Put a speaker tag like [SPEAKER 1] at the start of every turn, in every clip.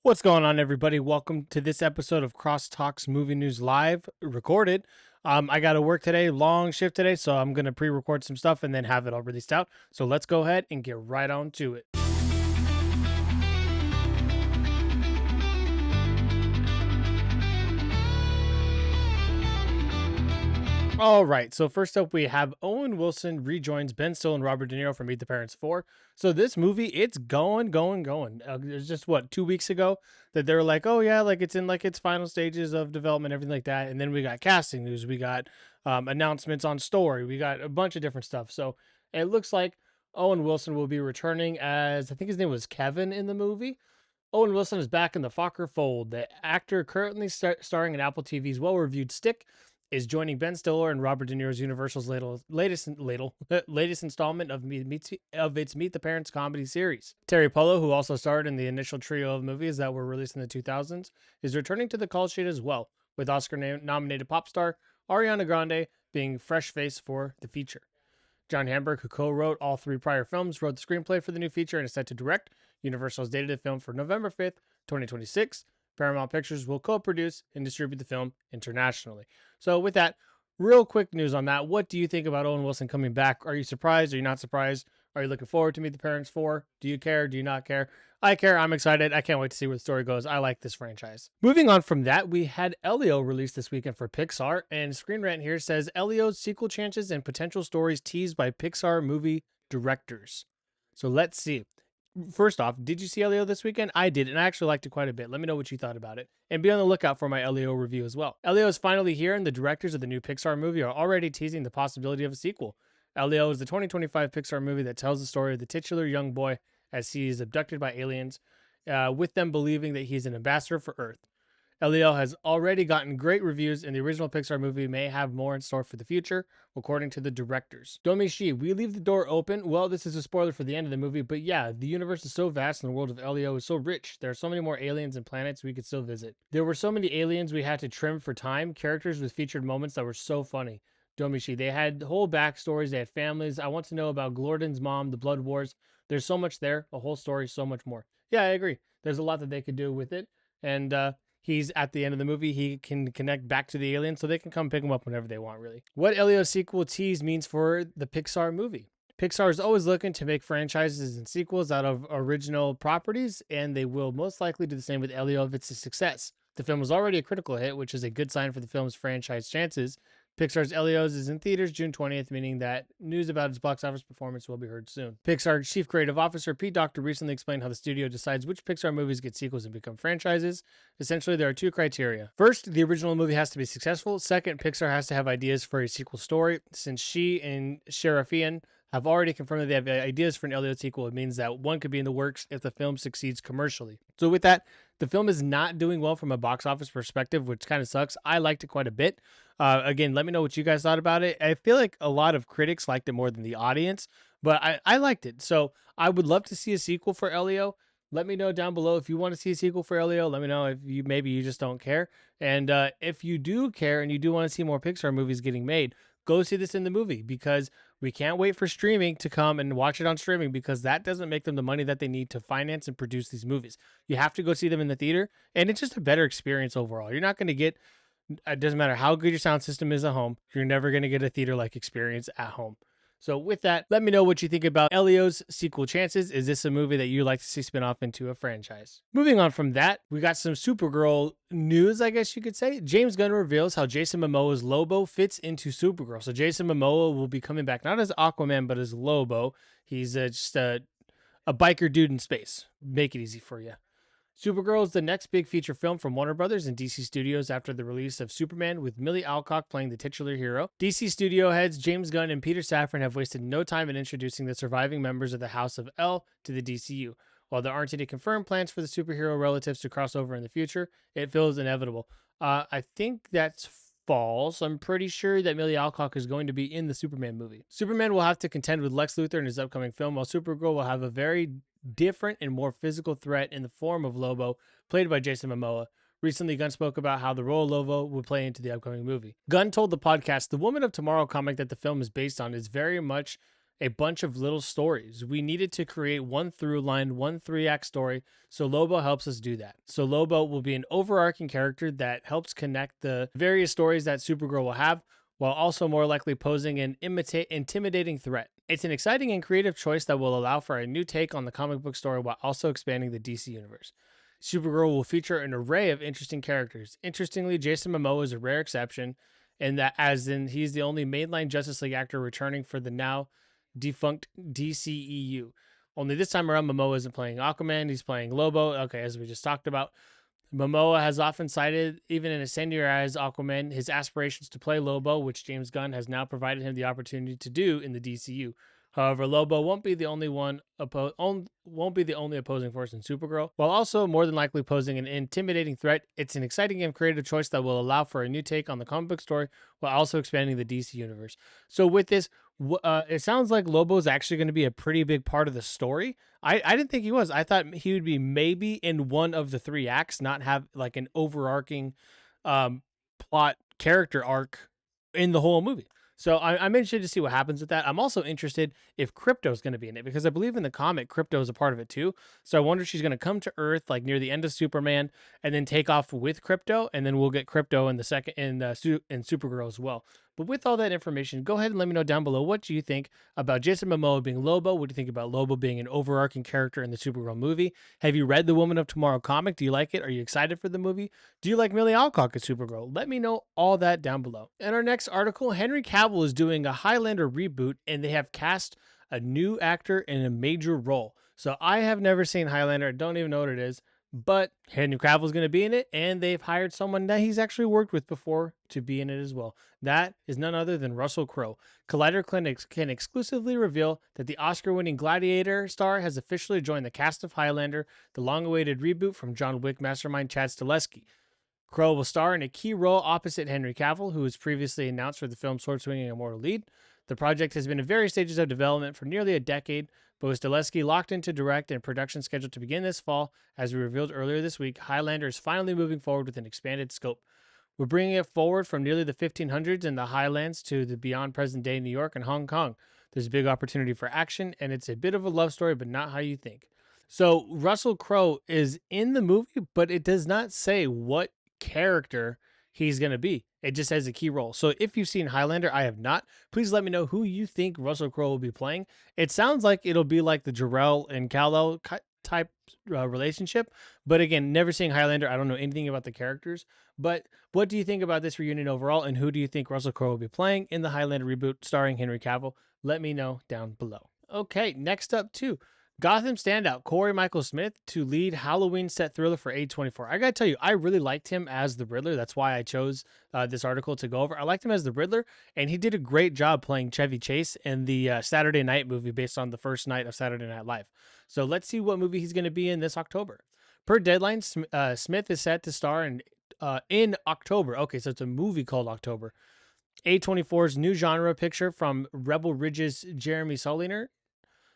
[SPEAKER 1] What's going on, everybody? Welcome to this episode of Cross Talks Movie News Live, recorded. I got to work today, long shift today, so I'm going to pre-record some stuff and then have it all released out. So let's go ahead and get right on to it. All right, so first up, we have Owen Wilson rejoins Ben Stiller and Robert De Niro for Meet the Parents 4. So this movie, it's going. It's just, 2 weeks ago that they were like, oh yeah, like it's in like its final stages of development, everything like that. And then we got casting news, we got announcements on story, we got a bunch of different stuff. So it looks like Owen Wilson will be returning as, I think his name was Kevin in the movie. Owen Wilson is back in the Fokker fold. The actor currently starring in Apple TV's well-reviewed Stick is joining Ben Stiller and Robert De Niro's Universal's latest installment of its Meet the Parents comedy series. Terry Polo, who also starred in the initial trio of movies that were released in the 2000s, is returning to the call sheet as well, with Oscar-nominated pop star Ariana Grande being fresh face for the feature. John Hamburg, who co-wrote all three prior films, wrote the screenplay for the new feature and is set to direct. Universal has dated the film for November 5th, 2026. Paramount Pictures will co-produce and distribute the film internationally. So with that, real quick news on that. What do you think about Owen Wilson coming back? Are you surprised? Are you not surprised? Are you looking forward to Meet the Parents 4? Do you care? Do you not care? I care. I'm excited. I can't wait to see where the story goes. I like this franchise. Moving on from that, we had Elio released this weekend for Pixar, and Screen Rant here says Elio's sequel chances and potential stories teased by Pixar movie directors. So let's see. First off, did you see Elio this weekend? I did, and I actually liked it quite a bit. Let me know what you thought about it. And be on the lookout for my Elio review as well. Elio is finally here, and the directors of the new Pixar movie are already teasing the possibility of a sequel. Elio is the 2025 Pixar movie that tells the story of the titular young boy as he is abducted by aliens, with them believing that he's an ambassador for Earth. Elio has already gotten great reviews, and the original Pixar movie may have more in store for the future, according to the directors. Domishi, we leave the door open. Well, this is a spoiler for the end of the movie, but yeah, the universe is so vast and the world of Elio is so rich. There are so many more aliens and planets we could still visit. There were so many aliens we had to trim for time, characters with featured moments that were so funny. Domishi, they had whole backstories, they had families. I want to know about Glorden's mom, the Blood Wars. There's so much there, a whole story, so much more. Yeah, I agree. There's a lot that they could do with it, and he's at the end of the movie, he can connect back to the aliens so they can come pick him up whenever they want, really. What Elio sequel tease means for the Pixar movie. Pixar is always looking to make franchises and sequels out of original properties, and they will most likely do the same with Elio if it's a success. The film was already a critical hit, which is a good sign for the film's franchise chances. Pixar's Elio's is in theaters June 20th, meaning that news about its box office performance will be heard soon. Pixar's chief creative officer Pete Docter recently explained how the studio decides which Pixar movies get sequels and become franchises. Essentially, there are two criteria. First, the original movie has to be successful. Second, Pixar has to have ideas for a sequel story. Since she and Sharafian have already confirmed that they have ideas for an Elio sequel, it means that one could be in the works if the film succeeds commercially. So with that, the film is not doing well from a box office perspective, which kind of sucks. I liked it quite a bit. Again, let me know what you guys thought about it. I feel like a lot of critics liked it more than the audience, but I liked it. So I would love to see a sequel for Elio. Let me know down below if you want to see a sequel for Elio. Let me know if you maybe you just don't care. And if you do care and you do want to see more Pixar movies getting made, go see this in the movie, because we can't wait for streaming to come and watch it on streaming, because that doesn't make them the money that they need to finance and produce these movies. You have to go see them in the theater, and it's just a better experience overall. You're not going to get, it doesn't matter how good your sound system is at home, you're never going to get a theater-like experience at home. So with that, let me know what you think about Elio's sequel chances. Is this a movie that you'd like to see spin off into a franchise? Moving on from that, we got some Supergirl news, I guess you could say. James Gunn reveals how Jason Momoa's Lobo fits into Supergirl. So Jason Momoa will be coming back not as Aquaman, but as Lobo. He's just a biker dude in space. Make it easy for you. Supergirl is the next big feature film from Warner Brothers and DC Studios after the release of Superman, with Millie Alcock playing the titular hero. DC studio heads James Gunn and Peter Safran have wasted no time in introducing the surviving members of the House of L to the DCU. While there aren't any confirmed plans for the superhero relatives to cross over in the future, it feels inevitable. I think that's false. I'm pretty sure that Millie Alcock is going to be in the Superman movie. Superman will have to contend with Lex Luthor in his upcoming film, while Supergirl will have a very different and more physical threat in the form of Lobo, played by Jason Momoa. Recently, Gunn spoke about how the role of Lobo would play into the upcoming movie. Gunn told the podcast, "The Woman of Tomorrow comic that the film is based on is very much a bunch of little stories. We needed to create one through line, one 3-act story. So Lobo helps us do that. So Lobo will be an overarching character that helps connect the various stories that Supergirl will have, while also more likely posing an intimidating threat. It's an exciting and creative choice that will allow for a new take on the comic book story while also expanding the DC universe. Supergirl will feature an array of interesting characters. Interestingly, Jason Momoa is a rare exception, and that as in he's the only mainline Justice League actor returning for the now defunct DCEU. Only this time around, Momoa isn't playing Aquaman; he's playing Lobo. Okay, as we just talked about. Momoa has often cited, even in a as Aquaman, his aspirations to play Lobo, which James Gunn has now provided him the opportunity to do in the DCU. However, Lobo won't be the only opposing force in Supergirl, while also more than likely posing an intimidating threat. It's an exciting and creative choice that will allow for a new take on the comic book story while also expanding the DC universe. So with this, it sounds like Lobo is actually going to be a pretty big part of the story. I didn't think he was. I thought he would be maybe in one of the 3 acts, not have like an overarching um, plot character arc in the whole movie. So I'm interested to see what happens with that. I'm also interested if Crypto's going to be in it because I believe in the comic Crypto is a part of it too. So I wonder if she's going to come to Earth like near the end of Superman and then take off with Crypto, and then we'll get Crypto in the second in Supergirl as well. But with all that information, go ahead and let me know down below what you think about Jason Momoa being Lobo. What do you think about Lobo being an overarching character in the Supergirl movie? Have you read the Woman of Tomorrow comic? Do you like it? Are you excited for the movie? Do you like Millie Alcock as Supergirl? Let me know all that down below. In our next article, Henry Cavill is doing a Highlander reboot, and they have cast a new actor in a major role. So I have never seen Highlander. I don't even know what it is. But Henry Cavill is going to be in it, and they've hired someone that he's actually worked with before to be in it as well. That is none other than Russell Crowe. Collider Clinics can exclusively reveal that the Oscar-winning Gladiator star has officially joined the cast of Highlander, the long-awaited reboot from John Wick mastermind Chad Stahelski. Crowe will star in a key role opposite Henry Cavill, who was previously announced for the film Sword Swinging Immortal lead. The project has been in various stages of development for nearly a decade, but with Stahelski locked into direct and production scheduled to begin this fall, as we revealed earlier this week, Highlander is finally moving forward with an expanded scope. We're bringing it forward from nearly the 1500s in the Highlands to the beyond present day New York and Hong Kong. There's a big opportunity for action, and it's a bit of a love story, but not how you think. So Russell Crowe is in the movie, but it does not say what character he's going to be. It just has a key role. So if you've seen Highlander, I have not. Please let me know who you think Russell Crowe will be playing. It sounds like it'll be like the Jarrell and Kal-El type relationship. But again, never seeing Highlander, I don't know anything about the characters. But what do you think about this reunion overall, and who do you think Russell Crowe will be playing in the Highlander reboot starring Henry Cavill? Let me know down below. Okay, next up too. Gotham standout Corey Michael Smith to lead Halloween set thriller for A24. I gotta tell you, I really liked him as the Riddler. That's why I chose this article to go over. I liked him as the Riddler, and he did a great job playing Chevy Chase in the Saturday Night movie based on the first night of Saturday Night Live. So let's see what movie he's going to be in this October. Per Deadline, Smith is set to star in October. Okay, so it's a movie called October. A24's new genre picture from Rebel Ridge's Jeremy Solinger.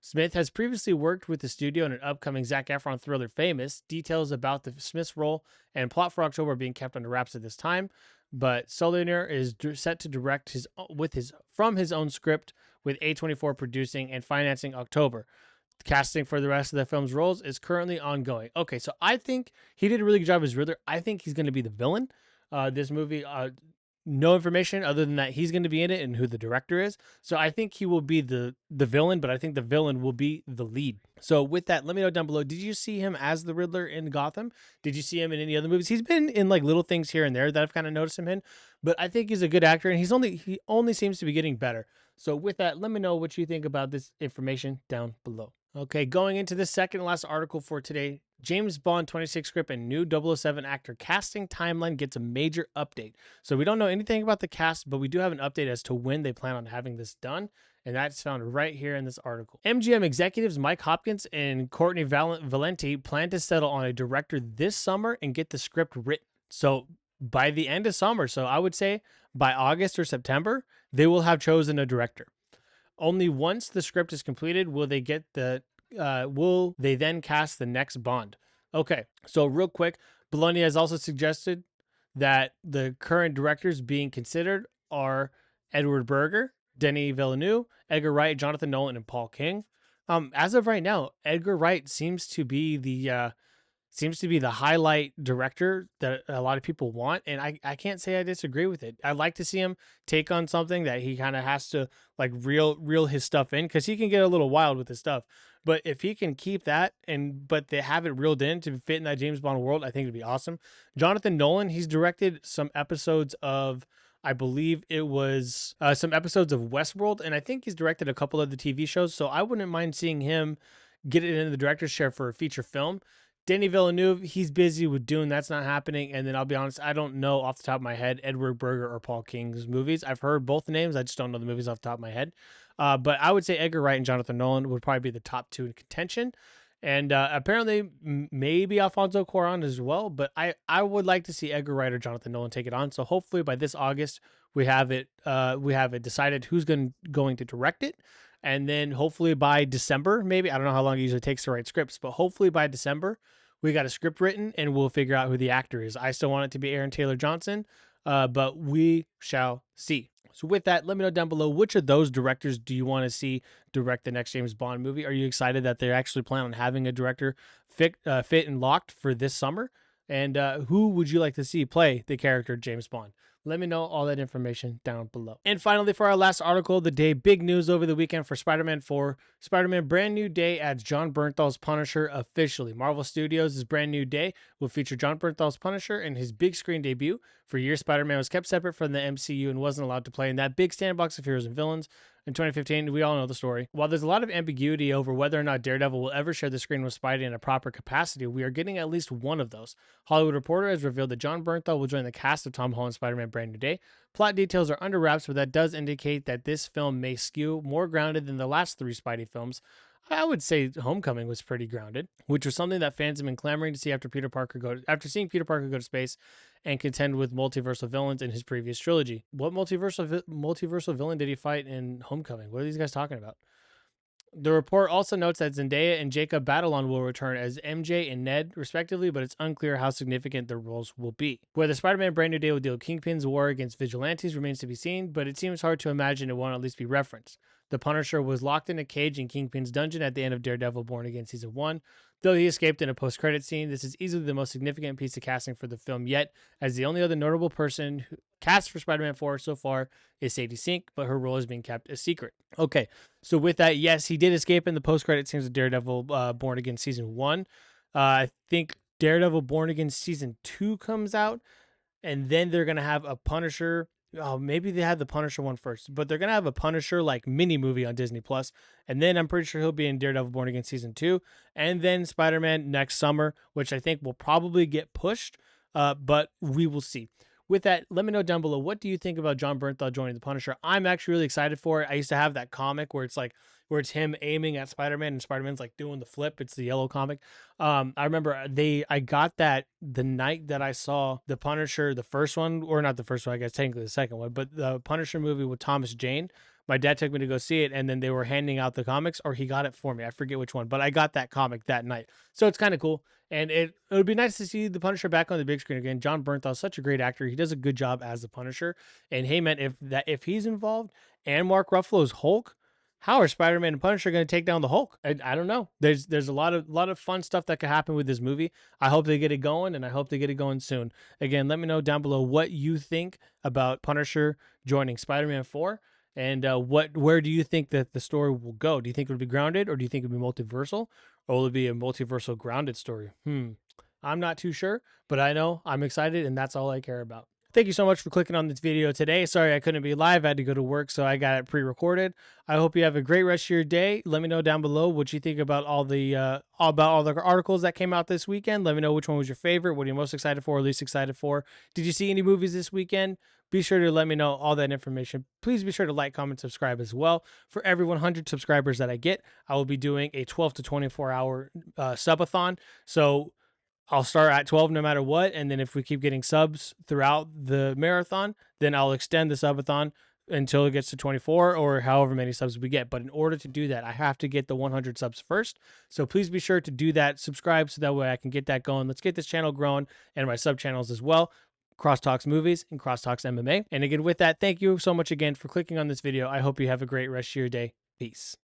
[SPEAKER 1] Smith has previously worked with the studio in an upcoming Zac Efron thriller Famous. Details about the Smith's role and plot for October are being kept under wraps at this time, but Solinger is set to direct from his own script, with A24 producing and financing October. Casting for the rest of the film's roles is currently ongoing. Okay, so I think he did a really good job as Riddler. I think he's going to be the villain. This movie, no information other than that he's going to be in it and who the director is. So I think he will be the villain, but I think the villain will be the lead. So with that, let me know down below. Did you see him as the Riddler in Gotham? Did you see him in any other movies? He's been in like little things here and there that I've kind of noticed him in, but I think he's a good actor, and he only seems to be getting better. So with that, let me know what you think about this information down below. Okay, going into the second and last article for today, James Bond 26 script and new 007 actor casting timeline gets a major update. So we don't know anything about the cast, but we do have an update as to when they plan on having this done, and that's found right here in this article. MGM executives Mike Hopkins and Courtney Valenti plan to settle on a director this summer and get the script written. So by the end of summer, so I would say by August or September, they will have chosen a director. Only once the script is completed will they then cast the next Bond. Okay, so real quick, Bologna has also suggested that the current directors being considered are Edward Berger, Denis Villeneuve, Edgar Wright, Jonathan Nolan, and Paul King. As of right now, Edgar Wright seems to be the highlight director that a lot of people want, and I can't say I disagree with it. I'd like to see him take on something that he kind of has to like reel his stuff in, because he can get a little wild with his stuff. But if he can keep that and but they have it reeled in to fit in that James Bond world, I think it'd be awesome. Jonathan Nolan, he's directed some episodes of, I believe it was some episodes of Westworld, and I think he's directed a couple of the TV shows. So I wouldn't mind seeing him get it into the director's chair for a feature film. Denis Villeneuve, he's busy with Dune. That's not happening. And then I'll be honest, I don't know off the top of my head Edward Berger or Paul King's movies. I've heard both the names. I just don't know the movies off the top of my head. But I would say Edgar Wright and Jonathan Nolan would probably be the top two in contention. And apparently, maybe Alfonso Cuarón as well. But I would like to see Edgar Wright or Jonathan Nolan take it on. So hopefully by this August, we have it decided who's going to direct it. And then hopefully by December, maybe, I don't know how long it usually takes to write scripts, but hopefully by December, we got a script written and we'll figure out who the actor is. I still want it to be Aaron Taylor Johnson, but we shall see. So with that, let me know down below, which of those directors do you want to see direct the next James Bond movie? Are you excited that they're actually planning on having a director fit and locked for this summer? And who would you like to see play the character James Bond? Let me know all that information down below. And finally, for our last article of the day, big news over the weekend for Spider-Man 4. Spider-Man Brand New Day adds Jon Bernthal's Punisher officially. Marvel Studios' Brand New Day will feature Jon Bernthal's Punisher in his big screen debut. For years, Spider-Man was kept separate from the MCU and wasn't allowed to play in that big sandbox of heroes and villains. In 2015, we all know the story. While there's a lot of ambiguity over whether or not Daredevil will ever share the screen with Spidey in a proper capacity, we are getting at least one of those. Hollywood Reporter has revealed that Jon Bernthal will join the cast of Tom Holland's Spider-Man Brand New Day. Plot details are under wraps, but that does indicate that this film may skew more grounded than the last three Spidey films. I would say Homecoming was pretty grounded, which was something that fans have been clamoring to see after seeing Peter Parker go to space and contend with multiversal villains in his previous trilogy. What multiversal villain did he fight in Homecoming? What are these guys talking about? The report also notes that Zendaya and Jacob Batalon will return as MJ and Ned, respectively, but it's unclear how significant their roles will be. Whether Spider-Man Brand New Day will deal with Kingpin's war against vigilantes remains to be seen, but it seems hard to imagine it won't at least be referenced. The Punisher was locked in a cage in Kingpin's dungeon at the end of Daredevil Born Again Season 1. Though he escaped in a post-credit scene, this is easily the most significant piece of casting for the film yet, as the only other notable person cast for Spider-Man 4 so far is Sadie Sink, but her role is being kept a secret. Okay, so with that, yes, he did escape in the post-credit scenes of Daredevil Born Again Season 1. I think Daredevil Born Again Season 2 comes out, and then they're going to have a Punisher. Oh, maybe they had the Punisher one first, but they're gonna have a Punisher like mini movie on Disney Plus, and then I'm pretty sure he'll be in Daredevil Born Again Season 2, and then Spider-Man next summer, which I think will probably get pushed, but we will see. With that, let me know down below, what do you think about Jon Bernthal joining the Punisher? I'm actually really excited for it. I used to have that comic where it's him aiming at Spider-Man and Spider-Man's like doing the flip. It's the yellow comic. I remember I got that the night that I saw the Punisher, the first one, or not the first one, I guess technically the second one, but the Punisher movie with Thomas Jane. My dad took me to go see it, and then they were handing out the comics, or he got it for me. I forget which one, but I got that comic that night. So it's kind of cool. And it would be nice to see the Punisher back on the big screen again. Jon Bernthal is such a great actor. He does a good job as the Punisher. And hey, man, if he's involved and Mark Ruffalo's Hulk, how are Spider-Man and Punisher going to take down the Hulk? I don't know. There's a lot of fun stuff that could happen with this movie. I hope they get it going, and I hope they get it going soon. Again, let me know down below what you think about Punisher joining Spider-Man 4. And where do you think that the story will go? Do you think it would be grounded, or do you think it would be multiversal, or will it be a multiversal grounded story? I'm not too sure, but I know I'm excited, and that's all I care about. Thank you so much for clicking on this video today. Sorry I couldn't be live. I had to go to work, so I got it pre-recorded. I hope you have a great rest of your day. Let me know down below what you think about all the articles that came out this weekend. Let me know which one was your favorite. What are you most excited for or least excited for? Did you see any movies this weekend? Be sure to let me know all that information. Please be sure to like, comment, subscribe as well. For every 100 subscribers that I get, I will be doing a 12 to 24 hour subathon. So I'll start at 12 no matter what, and then if we keep getting subs throughout the marathon, then I'll extend the subathon until it gets to 24 or however many subs we get. But in order to do that, I have to get the 100 subs first. So please be sure to do that. Subscribe so that way I can get that going. Let's get this channel growing and my sub channels as well. Crosstalks Movies and Crosstalks MMA. And again, with that, thank you so much again for clicking on this video. I hope you have a great rest of your day. Peace.